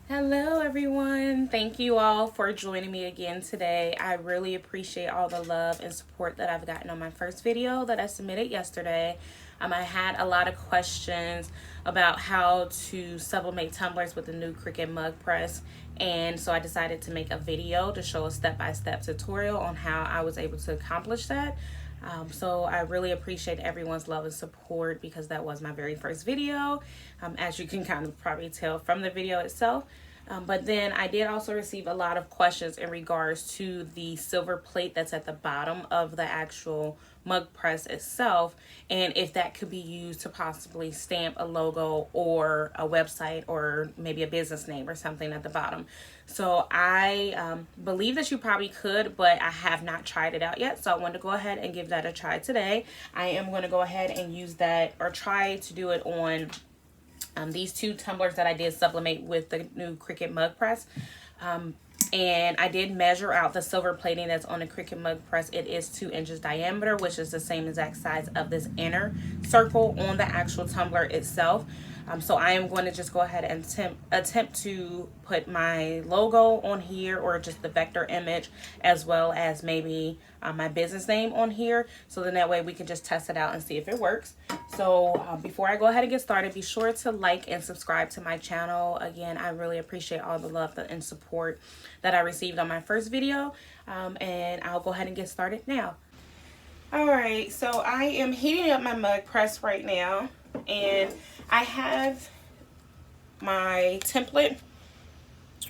Hello everyone. Thank you all for joining me again today. I really appreciate all the love and support that I've gotten on my first video that I submitted yesterday. I had a lot of questions about how to sublimate tumblers with the new Cricut Mug Press, and so I decided to make a video to show a step-by-step tutorial on how I was able to accomplish that. So I really appreciate everyone's love and support because that was my very first video, as you can kind of probably tell from the video itself. But then I did also receive a lot of questions in regards to the silver plate that's at the bottom of the actual mug press itself, and if that could be used to possibly stamp a logo or a website or maybe a business name or something at the bottom. So I believe that you probably could, but I have not tried it out yet, so I wanted to go ahead and give that a try today. I am going to go ahead and use that, or try to do it on these two tumblers that I did sublimate with the new Cricut Mug Press. And I did measure out the silver plating that's on the Cricut Mug Press. It is 2 inches diameter, which is the same exact size of this inner circle on the actual tumbler itself. So I am going to just go ahead and attempt to put my logo on here, or just the vector image, as well as maybe my business name on here. So then that way we can just test it out and see if it works. So before I go ahead and get started, be sure to like and subscribe to my channel. Again, I really appreciate all the love and support that I received on my first video. And I'll go ahead and get started now. Alright, so I am heating up my mug press right now, and I have my template,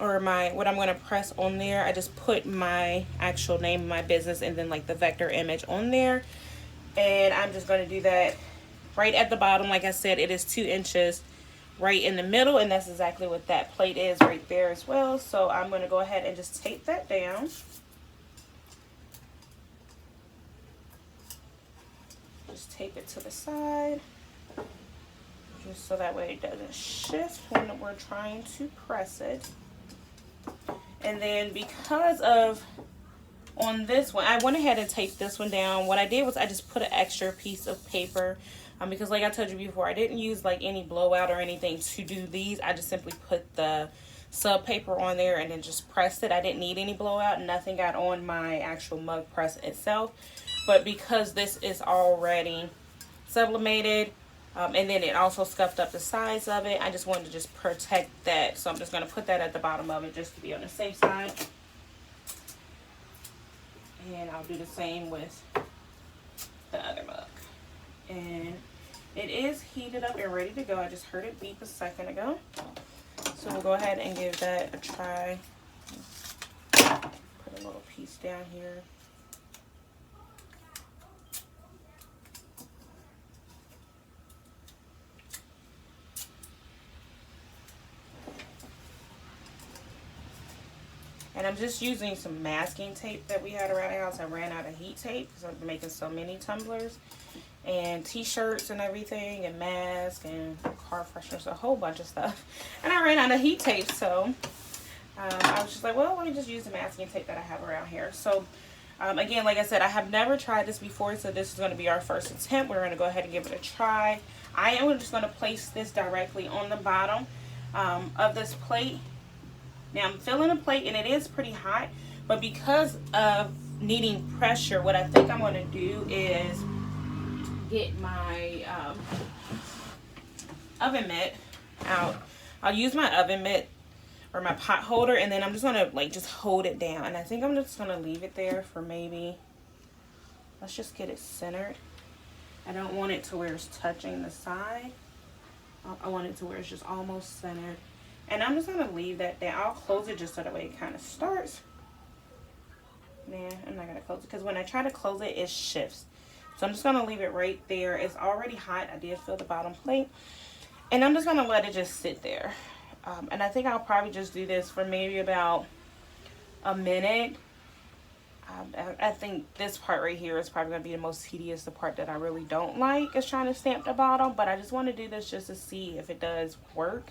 or what I'm going to press on there. I just put my actual name of my business and then like the vector image on there, and I'm just going to do that right at the bottom. Like I said, it is 2 inches right in the middle, and that's exactly what that plate is right there as well. So I'm going to go ahead and just tape that down. Just tape it to the side, just so that way it doesn't shift when we're trying to press it. And then because of, on this one, I went ahead and taped this one down. What I did was I just put an extra piece of paper, because like I told you before, I didn't use like any blowout or anything to do these. I just simply put the sub paper on there and then just pressed it. I didn't need any blowout. Nothing got on my actual mug press itself. But because this is already sublimated, and then it also scuffed up the size of it, I just wanted to just protect that. So I'm just going to put that at the bottom of it just to be on the safe side. And I'll do the same with the other mug. And it is heated up and ready to go. I just heard it beep a second ago. So we'll go ahead and give that a try. Put a little piece down here. And I'm just using some masking tape that we had around the house. I ran out of heat tape because I've been making so many tumblers and t-shirts and everything, and masks and car fresheners, a whole bunch of stuff. And I ran out of heat tape, so I was just like, well, let me just use the masking tape that I have around here. So again, like I said, I have never tried this before, so this is going to be our first attempt. We're going to go ahead and give it a try. I am just going to place this directly on the bottom of this plate. Now I'm filling a plate, and it is pretty hot, but because of needing pressure, what I think I'm going to do is get my oven mitt out. I'll use my oven mitt or my pot holder, and then I'm just going to like just hold it down. And I think I'm just going to leave it there for maybe, let's just get it centered. I don't want it to where it's touching the side. I want it to where it's just almost centered. And I'm just going to leave that there. I'll close it just so that way it kind of starts. Nah, I'm not going to close it because when I try to close it, it shifts. So I'm just going to leave it right there. It's already hot. I did fill the bottom plate. And I'm just going to let it just sit there. And I think I'll probably just do this for maybe about a minute. I think this part right here is probably going to be the most tedious, the part that I really don't like is trying to stamp the bottom. But I just want to do this just to see if it does work.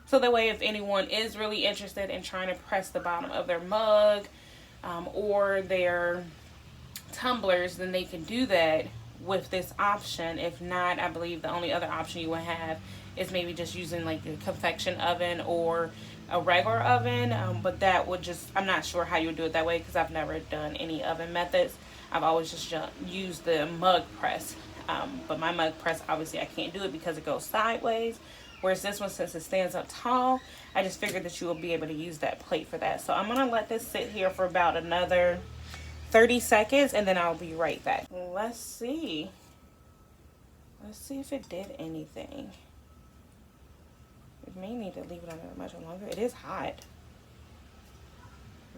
So that way, if anyone is really interested in trying to press the bottom of their mug or their tumblers, then they can do that with this option. If not, I believe the only other option you would have is maybe just using like a convection oven, or a regular oven, but that would just, I'm not sure how you would do it that way because I've never done any oven methods. I've always just used the mug press, but my mug press, obviously I can't do it because it goes sideways, whereas this one, since it stands up tall, I just figured that you will be able to use that plate for that. So I'm gonna let this sit here for about another 30 seconds and then I'll be right back. Let's see if it did anything. It may need to leave it on there much longer. It is hot.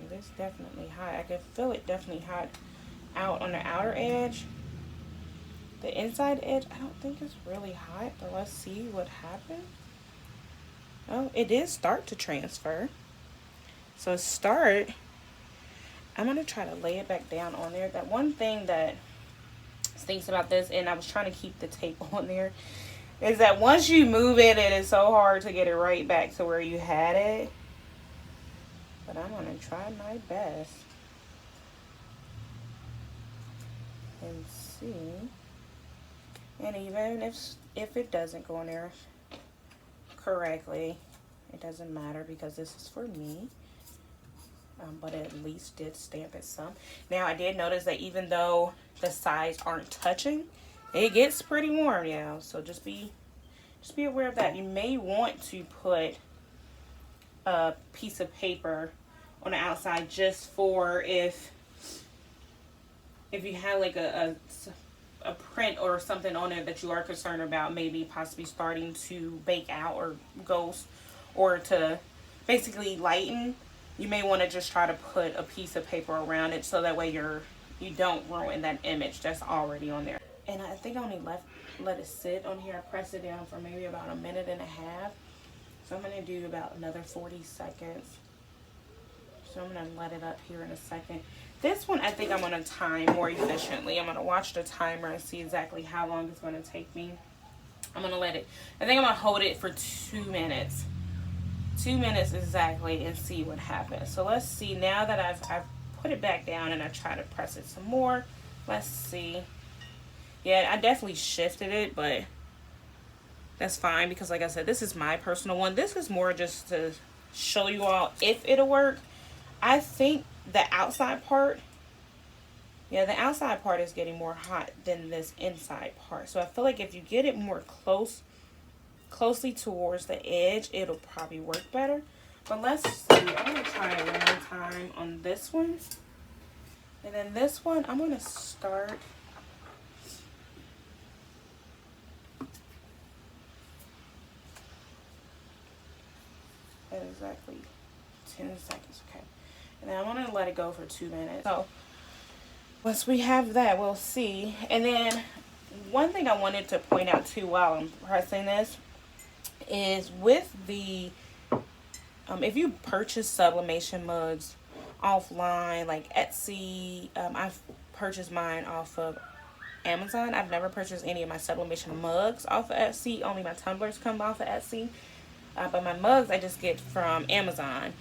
It is definitely hot. I can feel it definitely hot out on the outer edge. The inside edge, I don't think it's really hot, but let's see what happened. Oh, it did start to transfer. So start, I'm gonna try to lay it back down on there. That one thing that stinks about this, and I was trying to keep the tape on there, is that once you move it, it is so hard to get it right back to where you had it. But I'm gonna try my best and see. And even if it doesn't go in there correctly, it doesn't matter because this is for me. But it at least did stamp it some. Now I did notice that even though the sides aren't touching, it gets pretty warm, yeah. So just be aware of that. You may want to put a piece of paper on the outside just for if you have like a print or something on there that you are concerned about, maybe possibly starting to bake out or ghost, or to basically lighten. You may want to just try to put a piece of paper around it so that way you don't ruin that image that's already on there. And I think I only let it sit on here. I pressed it down for maybe about a minute and a half. So I'm going to do about another 40 seconds. So I'm going to let it up here in a second. This one I think I'm going to time more efficiently. I'm going to watch the timer and see exactly how long it's going to take me. I'm going to let it, I think I'm going to hold it for 2 minutes. 2 minutes exactly, and see what happens. So let's see, now that I've put it back down and I try to press it some more. Let's see. Yeah, I definitely shifted it, but that's fine because like I said, this is my personal one. This is more just to show you all if it'll work. I think the outside part, yeah, the outside part is getting more hot than this inside part. So I feel like if you get it more closely towards the edge, it'll probably work better. But let's see. I'm gonna try it one more time on this one, and then this one I'm gonna start at exactly 10 seconds. Okay, and then I'm gonna let it go for 2 minutes. So once we have that, we'll see. And then one thing I wanted to point out too while I'm pressing this is with the if you purchase sublimation mugs offline like Etsy, I've purchased mine off of Amazon. I've never purchased any of my sublimation mugs off of Etsy. Only my tumblers come off of Etsy, but my mugs I just get from Amazon.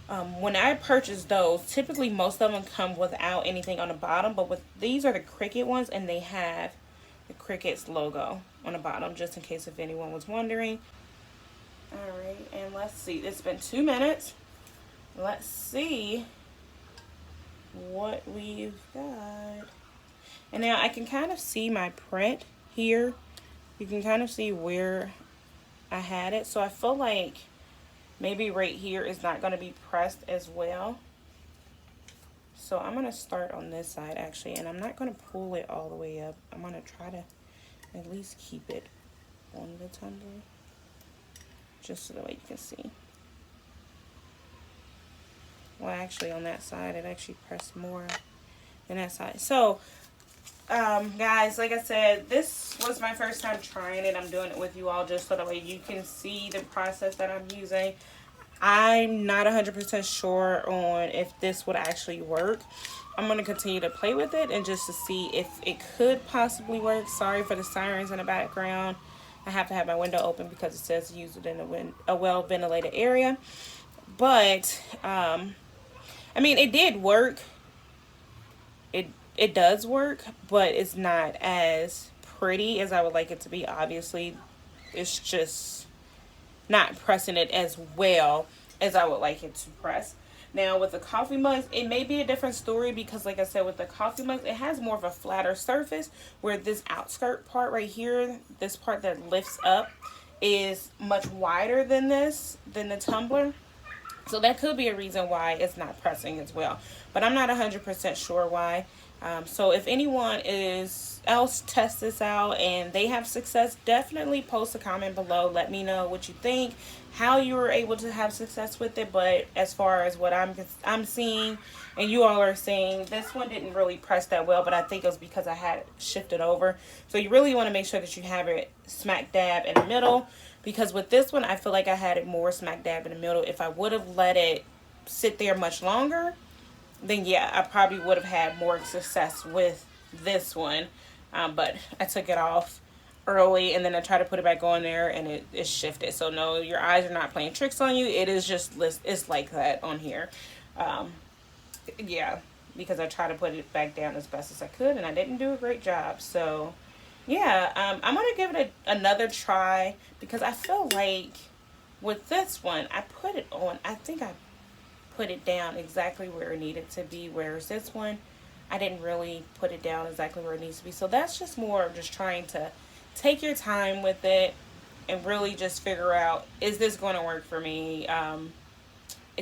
When I purchase those, typically most of them come without anything on the bottom, but with these are the Cricut ones, and they have the Cricut's logo on the bottom, just in case if anyone was wondering. Alright, and let's see, it's been 2 minutes. Let's see what we've got. And now I can kind of see my print here. You can kind of see where I had it. So I feel like maybe right here is not going to be pressed as well. So I'm going to start on this side actually, and I'm not going to pull it all the way up. I'm going to try to at least keep it on the tumbler, just so that way you can see. Well, actually on that side it actually pressed more than that side. So guys, like I said, this was my first time trying it. I'm doing it with you all just so that way you can see the process that I'm using. I'm not 100% sure on if this would actually work. I'm going to continue to play with it and just to see if it could possibly work. Sorry for the sirens in the background. I have to have my window open because it says use it in a well-ventilated area. But, I mean, it did work. It does work, but it's not as pretty as I would like it to be. Obviously, it's just not pressing it as well as I would like it to press. Now with the coffee mugs, it may be a different story because like I said, with the coffee mugs, it has more of a flatter surface, where this outskirt part right here, this part that lifts up, is much wider than the tumbler. So that could be a reason why it's not pressing as well. But I'm not 100% sure why. So if anyone else tests this out and they have success, definitely post a comment below. Let me know what you think, how you were able to have success with it. But as far as what I'm seeing and you all are saying, this one didn't really press that well, but I think it was because I had it shifted over. So you really want to make sure that you have it smack dab in the middle, because with this one, I feel like I had it more smack dab in the middle. If I would have let it sit there much longer, then yeah, I probably would have had more success with this one. But I took it off early and then I tried to put it back on there and it shifted. So no, your eyes are not playing tricks on you. It is just, it's like that on here. Yeah, because I tried to put it back down as best as I could and I didn't do a great job. So yeah, I'm going to give it another try, because I feel like with this one, I put it on, I think I put it down exactly where it needed to be, whereas this one, I didn't really put it down exactly where it needs to be. So that's just more of just trying to take your time with it and really just figure out, is this going to work for me?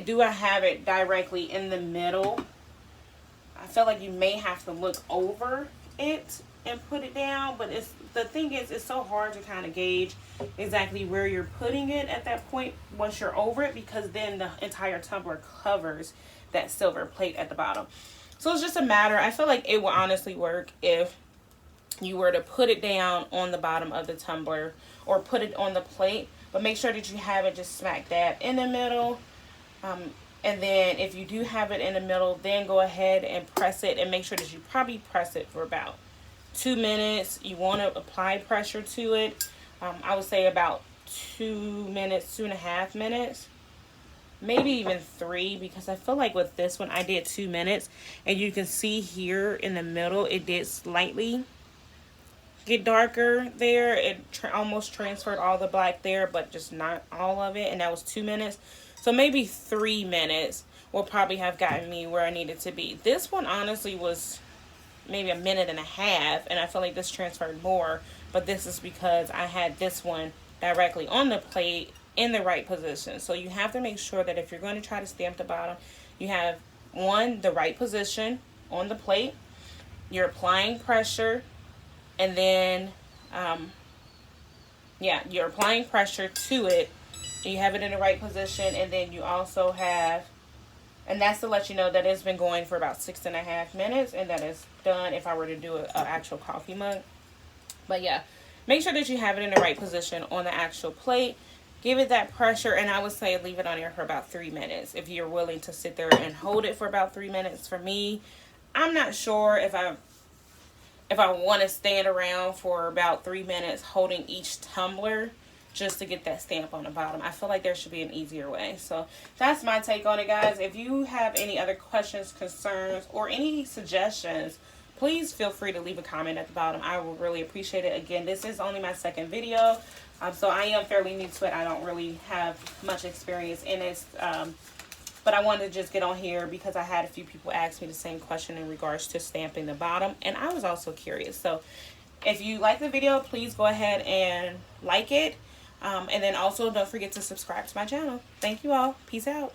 Do I have it directly in the middle? I feel like you may have to look over it and put it down, but the thing is, it's so hard to kind of gauge exactly where you're putting it at that point once you're over it, because then the entire tumbler covers that silver plate at the bottom. So it's just a matter, I feel like it will honestly work if you were to put it down on the bottom of the tumbler or put it on the plate, but make sure that you have it just smack dab in the middle. And then if you do have it in the middle, then go ahead and press it, and make sure that you probably press it for about 2 minutes. You want to apply pressure to it. I would say about 2 minutes, 2.5 minutes, maybe even 3, because I feel like with this one I did 2 minutes, and you can see here in the middle it did slightly get darker there. It almost transferred all the black there, but just not all of it, and that was 2 minutes. So maybe 3 minutes will probably have gotten me where I needed to be. This one honestly was maybe 1.5 minutes, and I feel like this transferred more, but this is because I had this one directly on the plate in the right position. So you have to make sure that if you're going to try to stamp the bottom, you have the right position on the plate, you're applying pressure, and then you're applying pressure to it, and you have it in the right position, and then you also have, and that's to let you know that it's been going for about 6.5 minutes, and that is done if I were to do an actual coffee mug. But yeah, make sure that you have it in the right position on the actual plate. Give it that pressure, and I would say leave it on there for about 3 minutes if you're willing to sit there and hold it for about 3 minutes. For me, I'm not sure if I want to stand around for about 3 minutes holding each tumbler just to get that stamp on the bottom. I feel like there should be an easier way. So that's my take on it, guys. If you have any other questions, concerns, or any suggestions, please feel free to leave a comment at the bottom. I will really appreciate it. Again, this is only my second video, so I am fairly new to it. I don't really have much experience in it, but I wanted to just get on here because I had a few people ask me the same question in regards to stamping the bottom, and I was also curious. So if you like the video, please go ahead and like it. And then also don't forget to subscribe to my channel. Thank you all. Peace out.